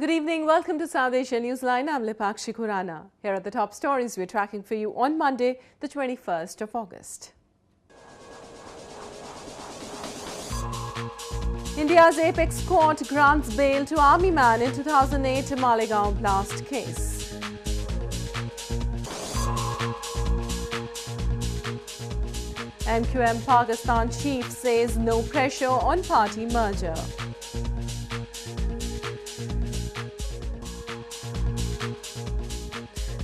Good evening. Welcome to South Asia Newsline. I'm Lipakshi Khurana. Here are the top stories we're tracking for you on Monday, the 21st of August. India's apex court grants bail to army man in 2008 Malegaon blast case. MQM-Pakistan chief says no pressure on party merger.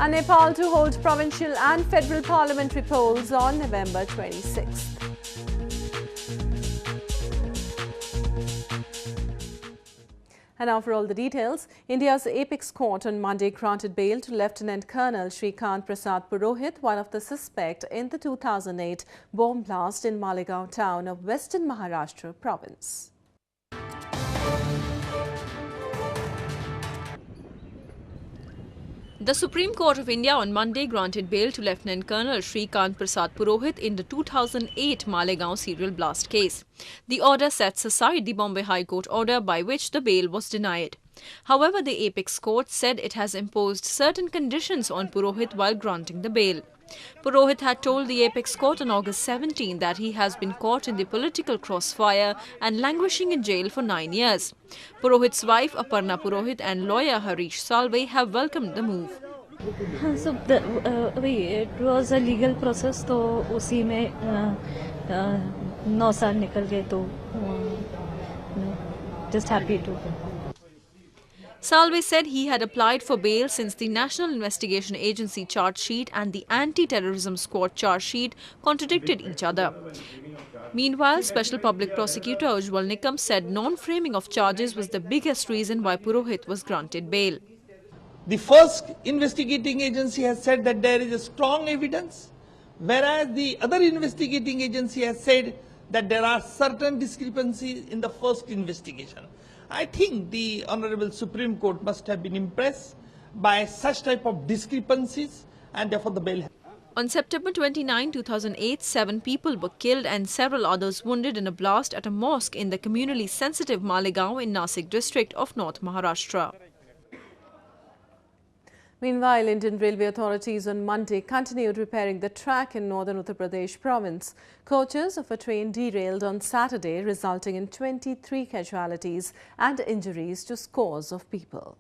And Nepal to hold provincial and federal parliamentary polls on November 26th. And now for all the details, India's apex court on Monday granted bail to Lieutenant Colonel Shrikant Prasad Purohit, one of the suspects in the 2008 bomb blast in Malegaon town of Western Maharashtra province. The Supreme Court of India on Monday granted bail to Lieutenant Colonel Shrikant Prasad Purohit in the 2008 Malegaon serial blast case. The order sets aside the Bombay High Court order by which the bail was denied. However, the apex court said it has imposed certain conditions on Purohit while granting the bail. Purohit had told the apex court on August 17 that he has been caught in the political crossfire and languishing in jail for 9 years. Purohit's wife Aparna Purohit and lawyer Harish Salve have welcomed the move. So it was a legal process, तो उसी में 9 साल निकल गए, तो just happy to. Salve said he had applied for bail since the National Investigation Agency charge sheet and the Anti-Terrorism Squad charge sheet contradicted each other. Meanwhile, Special Public Prosecutor Ujjwal Nikam said non-framing of charges was the biggest reason why Purohit was granted bail. The first investigating agency has said that there is a strong evidence, whereas the other investigating agency has said that there are certain discrepancies in the first investigation. I think the Honorable Supreme Court must have been impressed by such type of discrepancies and therefore the bail. On September 29, 2008, 7 people were killed and several others wounded in a blast at a mosque in the communally sensitive Malegaon in Nasik district of North Maharashtra. Meanwhile, Indian Railway authorities on Monday continued repairing the track in northern Uttar Pradesh province. Coaches of a train derailed on Saturday, resulting in 23 casualties and injuries to scores of people.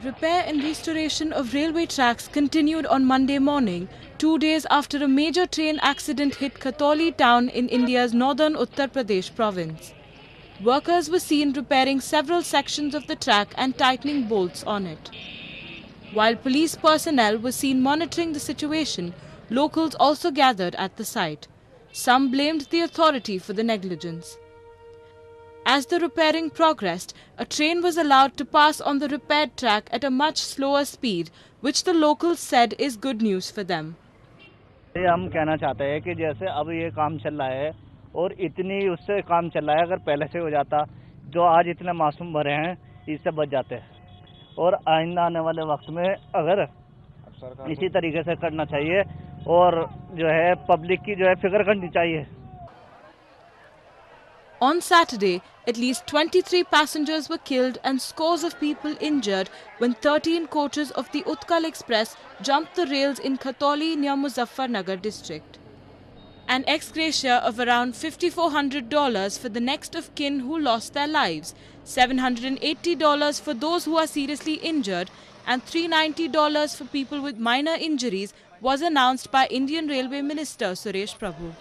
Repair and restoration of railway tracks continued on Monday morning, 2 days after a major train accident hit Khatoli town in India's northern Uttar Pradesh province. Workers were seen repairing several sections of the track and tightening bolts on it. While police personnel were seen monitoring the situation, locals also gathered at the site. Some blamed the authority for the negligence. As the repairing progressed, a train was allowed to pass on the repaired track at a much slower speed, which the locals said is good news for them. हम कहना चाहते हैं कि जैसे अब ये काम चल रहा है और इतनी उससे काम चल रहा है, अगर पहले से हो जाता, जो आज इतने मासूम भरे हैं, इससे बच जाते हैं। और आइंदा आने वाले वक्त में अगर इसी तरीके से करना चाहिए और जो है पब्लिक की जो है फिक्र करनी चाहिए। On Saturday, at least 23 passengers were killed and scores of people injured when 13 coaches of the Utkal Express jumped the rails in Khatoli near Muzaffarnagar district. An ex gratia of around $5,400 for the next of kin who lost their lives, $780 for those who are seriously injured, and $390 for people with minor injuries was announced by Indian Railway Minister Suresh Prabhu.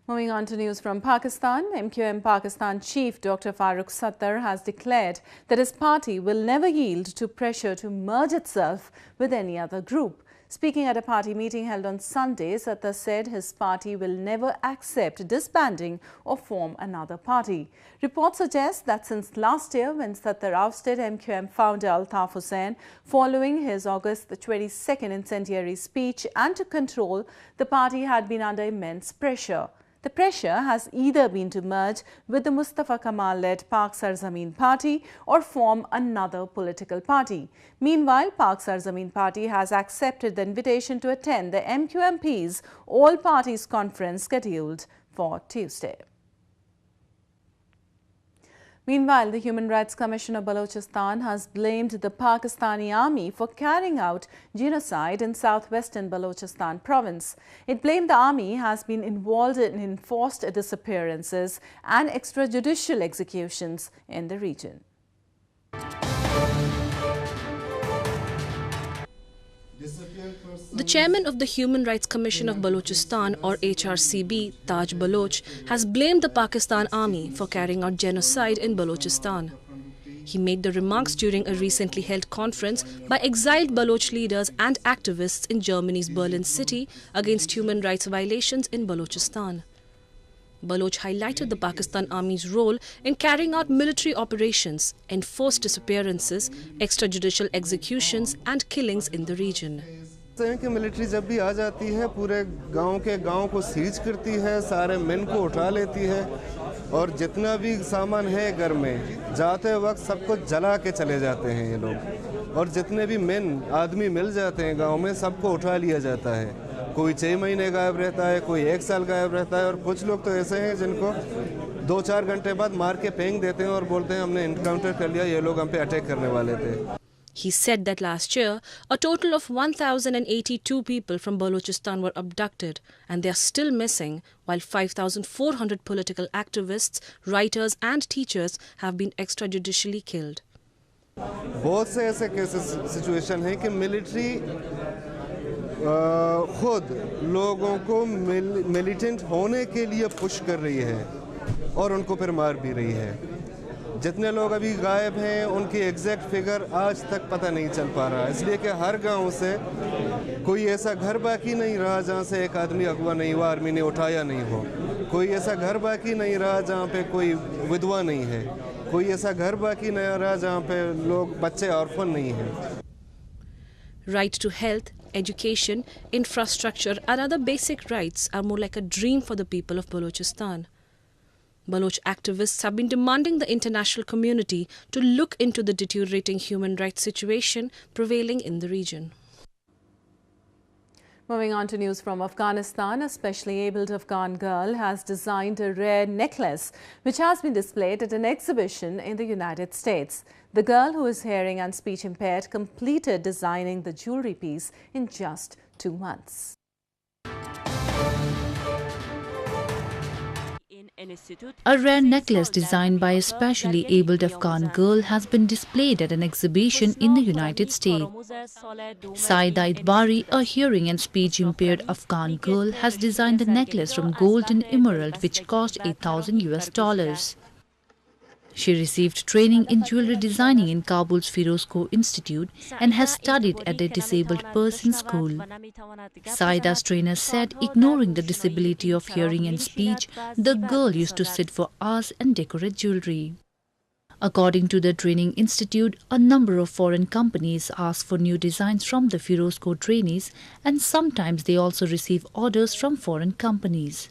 Moving on to news from Pakistan, MQM-Pakistan chief Dr. Farooq Sattar has declared that his party will never yield to pressure to merge itself with any other group. Speaking at a party meeting held on Sunday, Sattar said his party will never accept disbanding or form another party. Reports suggest that since last year, when Sattar ousted MQM founder Altaf Hussain following his August 22nd incendiary speech and to control, the party had been under immense pressure. The pressure has either been to merge with the Mustafa Kamal-led Pak Sarzamin Party or form another political party. Meanwhile, Pak Sarzamin Party has accepted the invitation to attend the MQM-P's All Parties Conference scheduled for Tuesday. Meanwhile, the Human Rights Commission of Balochistan has blamed the Pakistani army for carrying out genocide in southwestern Balochistan province. It blamed the army has been involved in enforced disappearances and extrajudicial executions in the region. The chairman of the Human Rights Commission of Balochistan, or HRCB, Taj Baloch, has blamed the Pakistan army for carrying out genocide in Balochistan. He made the remarks during a recently held conference by exiled Baloch leaders and activists in Germany's Berlin city against human rights violations in Balochistan. Baloch highlighted the Pakistan Army's role in carrying out military operations, enforced disappearances, extrajudicial executions and killings in the region. कि military जब भी आ जाती है पूरे गांव के गांव को सीज करती है, सारे मेन को उठा लेती है और जितना भी सामान है घर में जाते वक्त सबको जला के चले जाते हैं ये लोग, और जितने भी मेन आदमी मिल जाते हैं गांव में सबको उठा लिया जाता है। कोई 6 महीने गायब रहता है, कोई 1 साल गायब रहता है, और कुछ लोग तो ऐसे हैं जिनको 2-4 घंटे बाद मार के फेंक देते हैं और बोलते हैं हमने इनकाउंटर कर लिया, ये लोग हम पे अटैक करने वाले थे। He said that last year, a total of 1,082 people from Balochistan were abducted and they are still missing, while 5,400 political activists, writers and teachers have been extrajudicially killed. बहुत से ऐसे केसेस सिचुएशन हैं कि military खुद लोगों को militant होने के लिए पुश कर रही है और उनको फिर मार भी रही है। जितने लोग अभी गायब हैं उनकी एग्जैक्ट फिगर आज तक पता नहीं चल पा रहा, इसलिए कि हर गांव से कोई ऐसा घर बाकी नहीं रहा जहां से एक आदमी अगवा नहीं हुआ, आर्मी ने उठाया नहीं हो। कोई ऐसा घर बाकी नहीं रहा जहां पे कोई विधवा नहीं है, कोई ऐसा घर बाकी नहीं रहा जहां पे लोग बच्चे ऑर्फन नहीं हैं। Right to health, education, infrastructure and other basic rights are more like a dream for the people of Balochistan. Baloch activists have been demanding the international community to look into the deteriorating human rights situation prevailing in the region. Moving on to news from Afghanistan, a specially abled Afghan girl has designed a rare necklace which has been displayed at an exhibition in the United States. The girl, who is hearing and speech impaired, completed designing the jewelry piece in just 2 months. A rare necklace designed by a specially abled Afghan girl has been displayed at an exhibition in the United States. Saida Idbari, a hearing and speech impaired Afghan girl, has designed the necklace from gold and emerald which cost $8,000. She received training in jewelry designing in Kabul's Firozkoh Institute and has studied at a disabled person school. Saida's trainer said, ignoring the disability of hearing and speech, the girl used to sit for hours and decorate jewelry. According to the training institute, a number of foreign companies ask for new designs from the Firozkoh trainees, and sometimes they also receive orders from foreign companies.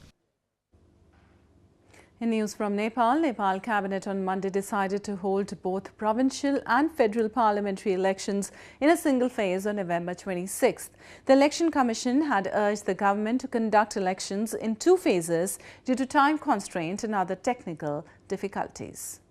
In news from Nepal, Nepal cabinet on Monday decided to hold both provincial and federal parliamentary elections in a single phase on November 26th. The Election Commission had urged the government to conduct elections in 2 phases due to time constraint and other technical difficulties.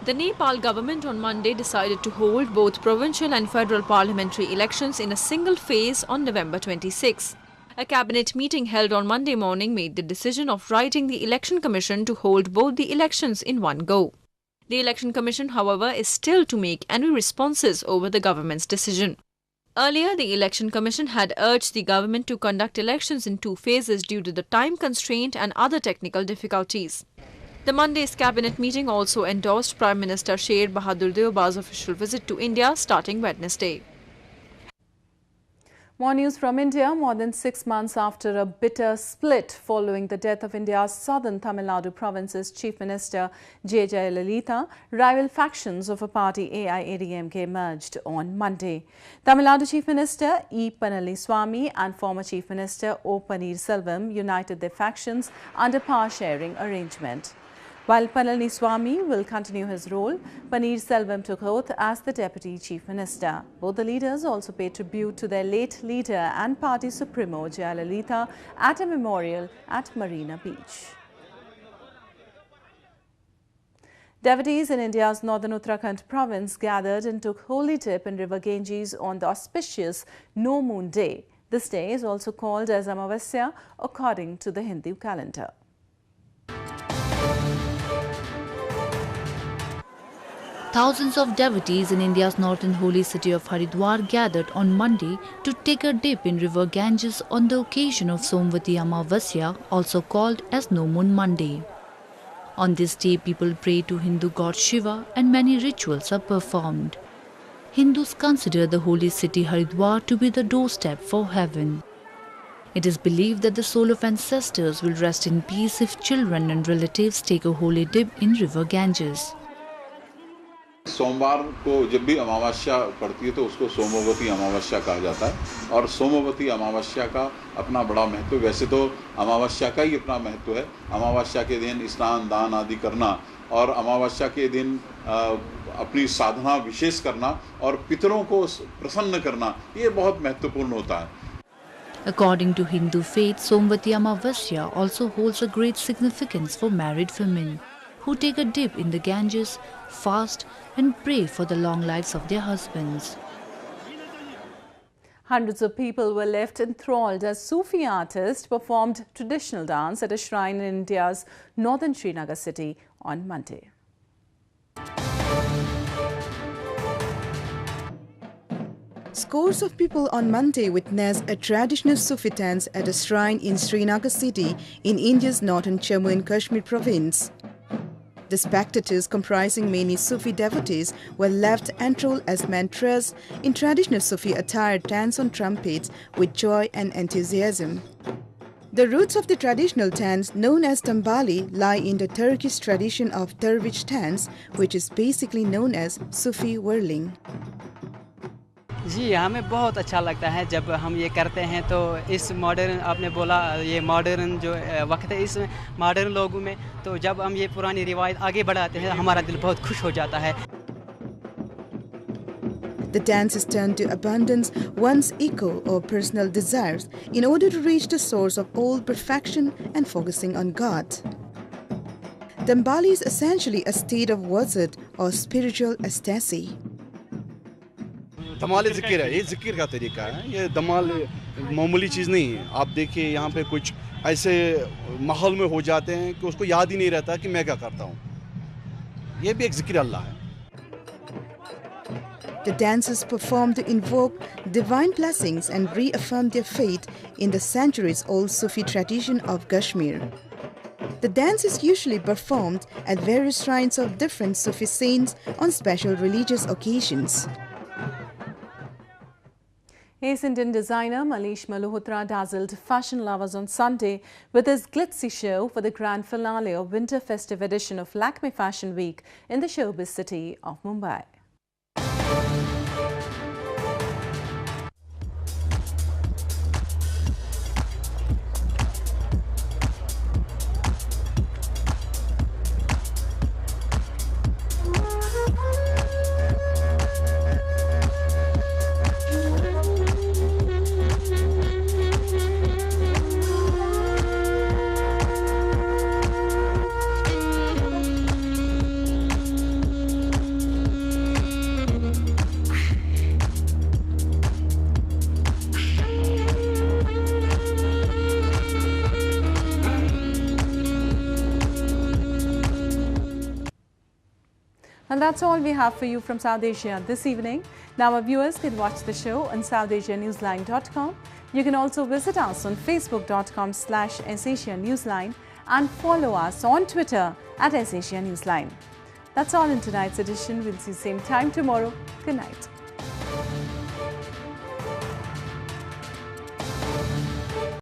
The Nepal government on Monday decided to hold both provincial and federal parliamentary elections in a single phase on November 26th. A cabinet meeting held on Monday morning made the decision of writing the Election Commission to hold both the elections in one go. The Election Commission, however, is still to make any responses over the government's decision. Earlier, the Election Commission had urged the government to conduct elections in 2 phases due to the time constraint and other technical difficulties. The Monday's cabinet meeting also endorsed Prime Minister Sher Bahadur Deoba's official visit to India starting Wednesday. More news from India. More than 6 months after a bitter split following the death of India's southern Tamil Nadu province's Chief Minister J. Jayalalitha, rival factions of a party AIADMK merged on Monday. Tamil Nadu Chief Minister E. Pannaleswamy and former Chief Minister O. Paneerselvam united their factions under power sharing arrangement. While Pannaleswamy will continue his role, Paneerselvam took oath as the Deputy Chief Minister. Both the leaders also paid tribute to their late leader and party supremo Jayalalitha at a memorial at Marina Beach. Devotees in India's northern Uttarakhand province gathered and took holy dip in river Ganges on the auspicious No Moon Day. This day is also called as Amavasya according to the Hindu calendar. Thousands of devotees in India's northern holy city of Haridwar gathered on Monday to take a dip in river Ganges on the occasion of Somvati Amavasya, also called as No Moon Monday. On this day, people pray to Hindu god Shiva and many rituals are performed. Hindus consider the holy city Haridwar to be the doorstep for heaven. It is believed that the soul of ancestors will rest in peace if children and relatives take a holy dip in river Ganges. सोमवार को जब भी अमावस्या पड़ती है तो उसको सोमवती अमावस्या कहा जाता है और सोमवती अमावस्या का अपना बड़ा महत्व, वैसे तो अमावस्या का ही अपना महत्व है। अमावस्या के दिन स्नान दान आदि करना और अमावस्या के दिन अपनी साधना विशेष करना और पितरों को प्रसन्न करना, ये बहुत महत्वपूर्ण होता है। According to Hindu faith, Somvati Amavasya also holds a great significance for married women who take a dip in the Ganges, fast and pray for the long lives of their husbands. Hundreds of people were left enthralled as Sufi artists performed traditional dance at a shrine in India's northern Srinagar city on Monday. Scores of people on Monday witnessed a traditional Sufi dance at a shrine in Srinagar city in India's northern Jammu and Kashmir province. The spectators, comprising many Sufi devotees, were left enthralled as men dressed in traditional Sufi attire dance on trumpets with joy and enthusiasm. The roots of the traditional dance, known as Tambali, lie in the Turkish tradition of dervish dance, which is basically known as Sufi whirling. जी हमें बहुत अच्छा लगता है जब हम ये करते हैं तो इस मॉडर्न, आपने बोला ये मॉडर्न जो वक्त है, इस मॉडर्न लोगों में तो जब हम ये पुरानी रिवायत आगे बढ़ाते हैं हमारा दिल बहुत खुश हो जाता है. The dance is turned to abundance one's ego or personal desires in order to reach the source of all perfection and focusing on God. Tambali is essentially a state of wazat or spiritual ecstasy. धमाल ज़िक्र है, ये ज़िक्र का तरीका है, ये धमाल मामूली चीज़ नहीं है. आप देखिए यहाँ पे कुछ ऐसे माहौल में हो जाते हैं कि उसको याद ही नहीं रहता कि मैं क्या करता हूँ. ये भी एक ज़िक्र अल्लाह है. The dancers perform to invoke divine blessings and reaffirm their faith in the centuries-old Sufi tradition of Kashmir. The dance is usually performed at various shrines of different Sufi saints on special religious occasions. Ace Indian designer Manish Malhotra dazzled fashion lovers on Sunday with his glitzy show for the grand finale of winter festive edition of Lakme Fashion Week in the showbiz city of Mumbai. And that's all we have for you from South Asia this evening. Now our viewers can watch the show on SouthAsiaNewsline.com. You can also visit us on Facebook.com/SAsia Newsline and follow us on Twitter @SAsia Newsline. That's all in tonight's edition. We'll see you same time tomorrow. Good night.